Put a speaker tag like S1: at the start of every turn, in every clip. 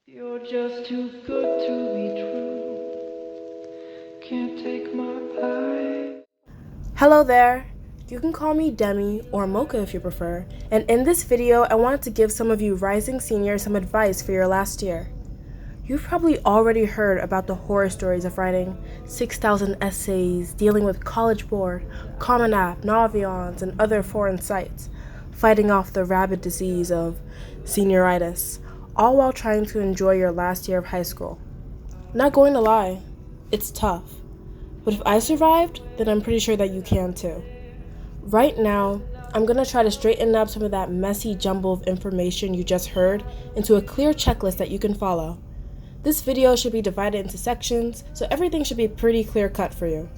S1: You're just too good to be true. Can't take my eye.
S2: Hello there! You can call me Demi or Mocha if you prefer, and in this video I wanted to give some of you rising seniors some advice for your last year. You've probably already heard about the horror stories of writing 6,000 essays, dealing with College Board, Common App, Navions, and other foreign sites, fighting off the rabid disease of Senioritis, all while trying to enjoy your last year of high school. Not going to lie, it's tough. But if I survived, then I'm pretty sure that you can too. Right now, I'm going to try to straighten up some of that messy jumble of information you just heard into a clear checklist that you can follow. This video should be divided into sections, so everything should be pretty clear cut for you.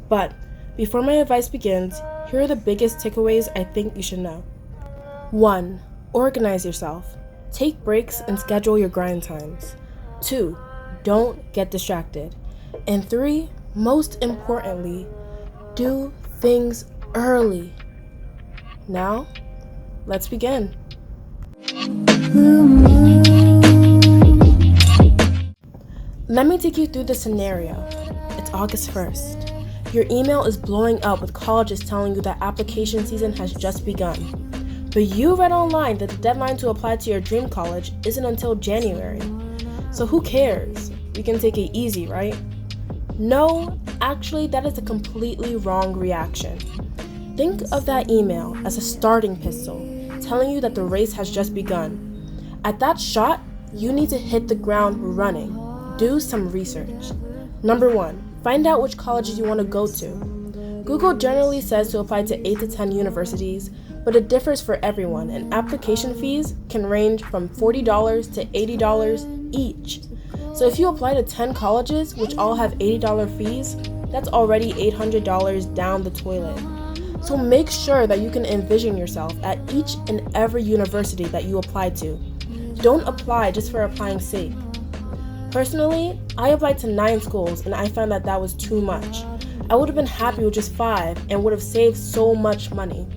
S2: But before my advice begins, here are the biggest takeaways I think you should know. 1. Organize yourself. Take breaks and schedule your grind times. 2. Don't get distracted. And 3, most importantly, do things early. Now, let's begin. Let me take you through the scenario. It's August 1st. Your email is blowing up with colleges telling you that application season has just begun. But you read online that the deadline to apply to your dream college isn't until January. So who cares? We can take it easy, right? No, actually, that is a completely wrong reaction. Think of that email as a starting pistol, telling you that the race has just begun. At that shot, you need to hit the ground running. Do some research. Number 1, find out which colleges you want to go to. Google generally says to apply to 8 to 10 universities, but it differs for everyone, and application fees can range from $40 to $80 each. So if you apply to 10 colleges, which all have $80 fees, that's already $800 down the toilet. So make sure that you can envision yourself at each and every university that you apply to. Don't apply just for applying's sake. Personally, I applied to 9 schools and I found that that was too much. I would have been happy with just 5 and would have saved so much money.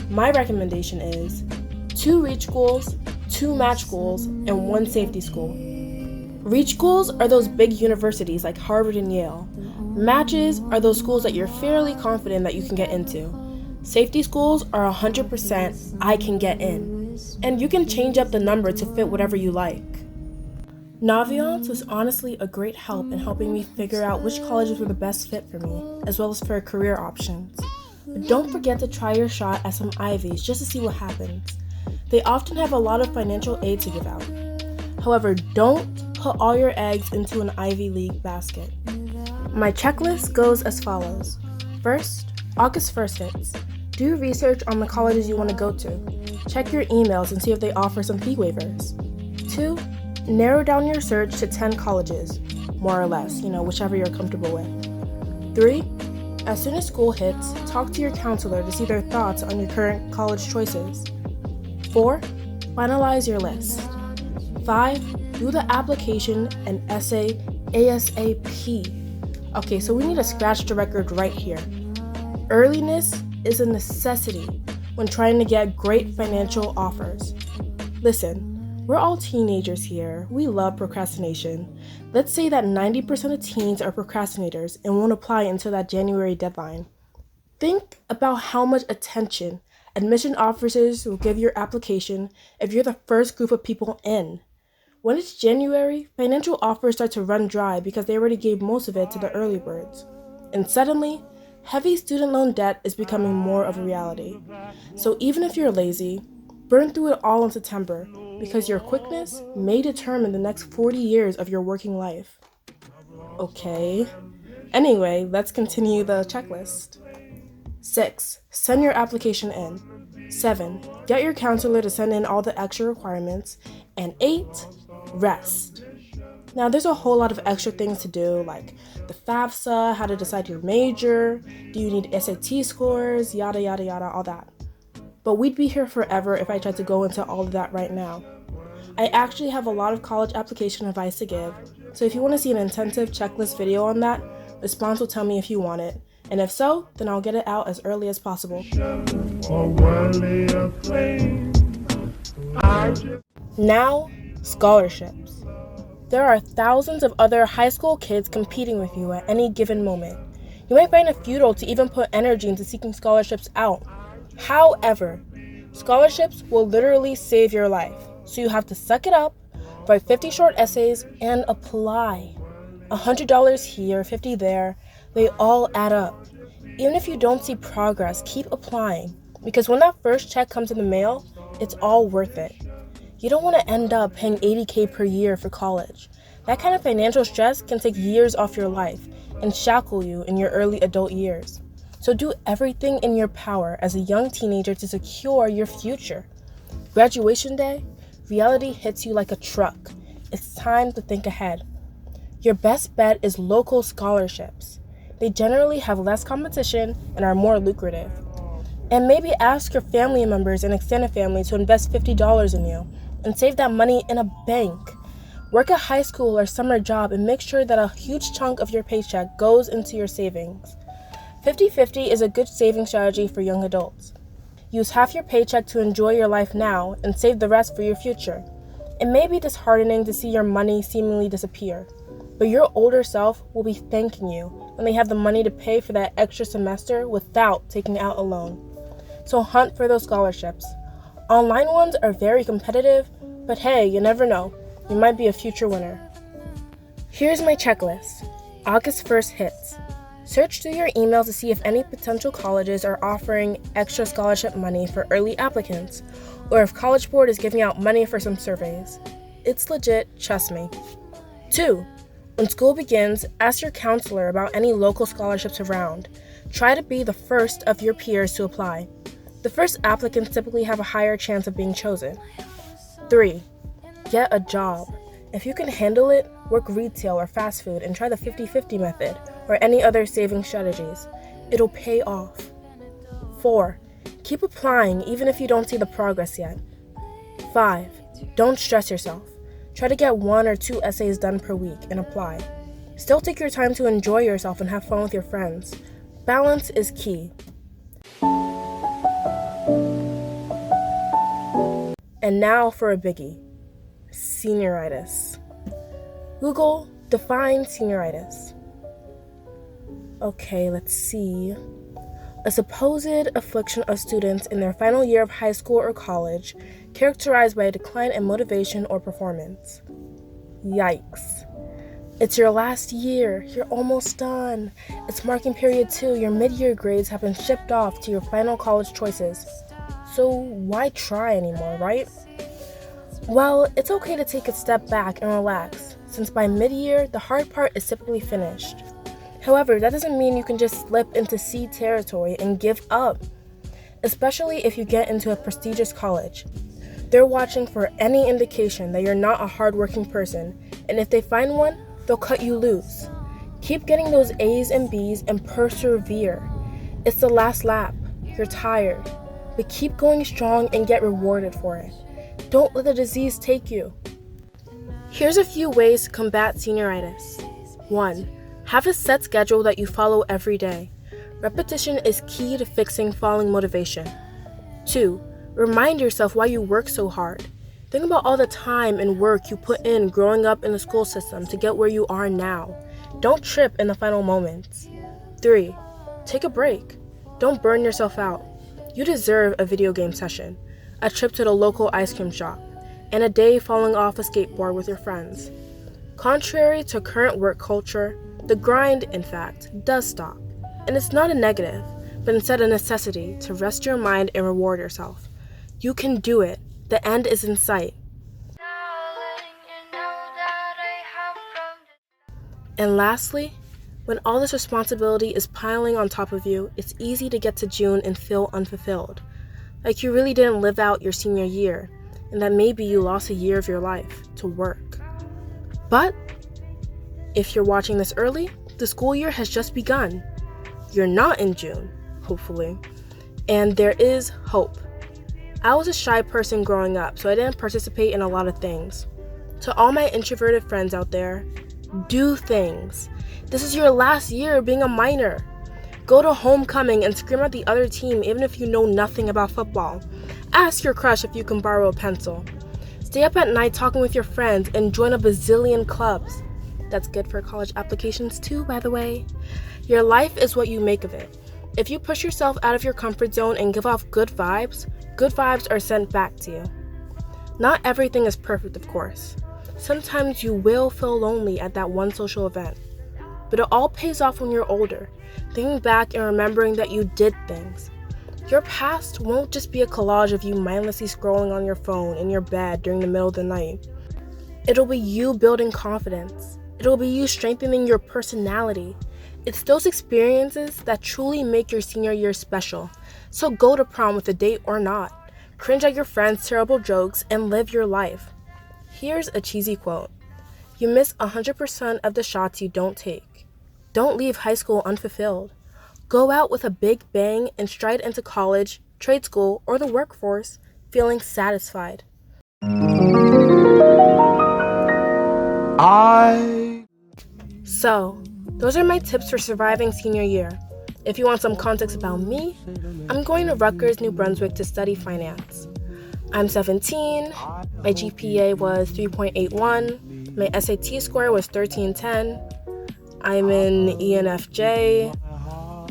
S2: My recommendation is 2 reach schools, 2 match schools, and 1 safety school. Reach schools are those big universities like Harvard and Yale. Matches are those schools that you're fairly confident that you can get into. Safety schools are 100% I can get in. And you can change up the number to fit whatever you like. Navions was honestly a great help in helping me figure out which colleges were the best fit for me, as well as for career options. But don't forget to try your shot at some Ivies just to see what happens. They often have a lot of financial aid to give out. However, don't put all your eggs into an Ivy League basket. My checklist goes as follows. First, August 1st hits. Do research on the colleges you want to go to. Check your emails and see if they offer some fee waivers. 2, narrow down your search to 10 colleges, more or less, whichever you're comfortable with. 3, as soon as school hits, talk to your counselor to see their thoughts on your current college choices. 4, finalize your list. 5, do the application and essay ASAP. Okay, so we need to scratch the record right here. Earliness is a necessity when trying to get great financial offers. Listen, we're all teenagers here. We love procrastination. Let's say that 90% of teens are procrastinators and won't apply until that January deadline. Think about how much attention admission officers will give your application if you're the first group of people in. When it's January, financial offers start to run dry because they already gave most of it to the early birds. And suddenly, heavy student loan debt is becoming more of a reality. So even if you're lazy, burn through it all in September because your quickness may determine the next 40 years of your working life. Okay. Anyway, let's continue the checklist. 6, send your application in. 7, get your counselor to send in all the extra requirements. And 8, rest. Now, there's a whole lot of extra things to do, like the FAFSA, how to decide your major, do you need SAT scores, yada, yada, yada, all that. But we'd be here forever if I tried to go into all of that right now. I actually have a lot of college application advice to give, so if you want to see an intensive checklist video on that, Response will tell me if you want it. And if so, then I'll get it out as early as possible. Now, Scholarships. There are thousands of other high school kids competing with you at any given moment. You might find it futile to even put energy into seeking scholarships out. However, scholarships will literally save your life, so you have to suck it up, write 50 short essays, and apply. $100 here, $50 there, they all add up. Even if you don't see progress, keep applying, because when that first check comes in the mail, it's all worth it. You don't want to end up paying $80K per year for college. That kind of financial stress can take years off your life and shackle you in your early adult years. So do everything in your power as a young teenager to secure your future. Graduation day, reality hits you like a truck. It's time to think ahead. Your best bet is local scholarships. They generally have less competition and are more lucrative. And maybe ask your family members and extended family to invest $50 in you and save that money in a bank. Work a high school or summer job and make sure that a huge chunk of your paycheck goes into your savings. 50-50 is a good saving strategy for young adults. Use half your paycheck to enjoy your life now and save the rest for your future. It may be disheartening to see your money seemingly disappear, but your older self will be thanking you when they have the money to pay for that extra semester without taking out a loan. So hunt for those scholarships. Online ones are very competitive, but hey, you never know. You might be a future winner. Here's my checklist. August 1st hits. Search through your emails to see if any potential colleges are offering extra scholarship money for early applicants, or if College Board is giving out money for some surveys. It's legit, trust me. 2. When school begins, ask your counselor about any local scholarships around. Try to be the first of your peers to apply. The first applicants typically have a higher chance of being chosen. 3. Get a job. If you can handle it, work retail or fast food and try the 50-50 method or any other saving strategies. It'll pay off. 4. Keep applying even if you don't see the progress yet. 5. Don't stress yourself. Try to get 1 or 2 essays done per week and apply. Still take your time to enjoy yourself and have fun with your friends. Balance is key. And now for a biggie. Senioritis. Google define senioritis. Okay, let's see. A supposed affliction of students in their final year of high school or college, characterized by a decline in motivation or performance. Yikes. It's your last year. You're almost done. It's marking period 2. Your mid-year grades have been shipped off to your final college choices. So why try anymore, right? Well, it's okay to take a step back and relax, since by mid-year, the hard part is typically finished. However, that doesn't mean you can just slip into C territory and give up, especially if you get into a prestigious college. They're watching for any indication that you're not a hardworking person, and if they find one, they'll cut you loose. Keep getting those A's and B's and persevere. It's the last lap. You're tired, but keep going strong and get rewarded for it. Don't let the disease take you. Here's a few ways to combat senioritis. 1. Have a set schedule that you follow every day. Repetition is key to fixing falling motivation. 2. Remind yourself why you work so hard. Think about all the time and work you put in growing up in the school system to get where you are now. Don't trip in the final moments. 3. Take a break. Don't burn yourself out. You deserve a video game session, a trip to the local ice cream shop, and a day falling off a skateboard with your friends. Contrary to current work culture, the grind, in fact, does stop. And it's not a negative, but instead a necessity to rest your mind and reward yourself. You can do it. The end is in sight. And lastly, when all this responsibility is piling on top of you, it's easy to get to June and feel unfulfilled. Like you really didn't live out your senior year, and that maybe you lost a year of your life to work. But if you're watching this early, the school year has just begun. You're not in June, hopefully, and there is hope. I was a shy person growing up, so I didn't participate in a lot of things. To all my introverted friends out there, do things. This is your last year being a minor. Go to homecoming and scream at the other team even if you know nothing about football. Ask your crush if you can borrow a pencil. Stay up at night talking with your friends and join a bazillion clubs. That's good for college applications too, by the way. Your life is what you make of it. If you push yourself out of your comfort zone and give off good vibes are sent back to you. Not everything is perfect, of course. Sometimes you will feel lonely at that one social event. But it all pays off when you're older, thinking back and remembering that you did things. Your past won't just be a collage of you mindlessly scrolling on your phone in your bed during the middle of the night. It'll be you building confidence. It'll be you strengthening your personality. It's those experiences that truly make your senior year special. So go to prom with a date or not. Cringe at your friends' terrible jokes and live your life. Here's a cheesy quote. You miss 100% of the shots you don't take. Don't leave high school unfulfilled. Go out with a big bang and stride into college, trade school, or the workforce feeling satisfied. So, those are my tips for surviving senior year. If you want some context about me, I'm going to Rutgers, New Brunswick to study finance. I'm 17, my GPA was 3.81, my SAT score was 1310, I'm in ENFJ,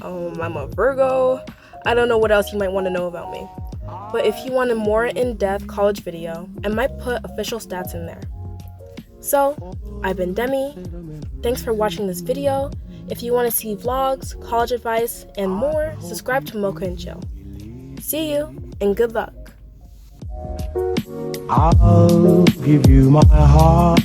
S2: I'm a Virgo. I don't know what else you might want to know about me. But if you want a more in-depth college video, I might put official stats in there. So, I've been Demi. Thanks for watching this video. If you want to see vlogs, college advice, and more, subscribe to Mocha and Chill. See you, and good luck.
S3: I'll give you my heart.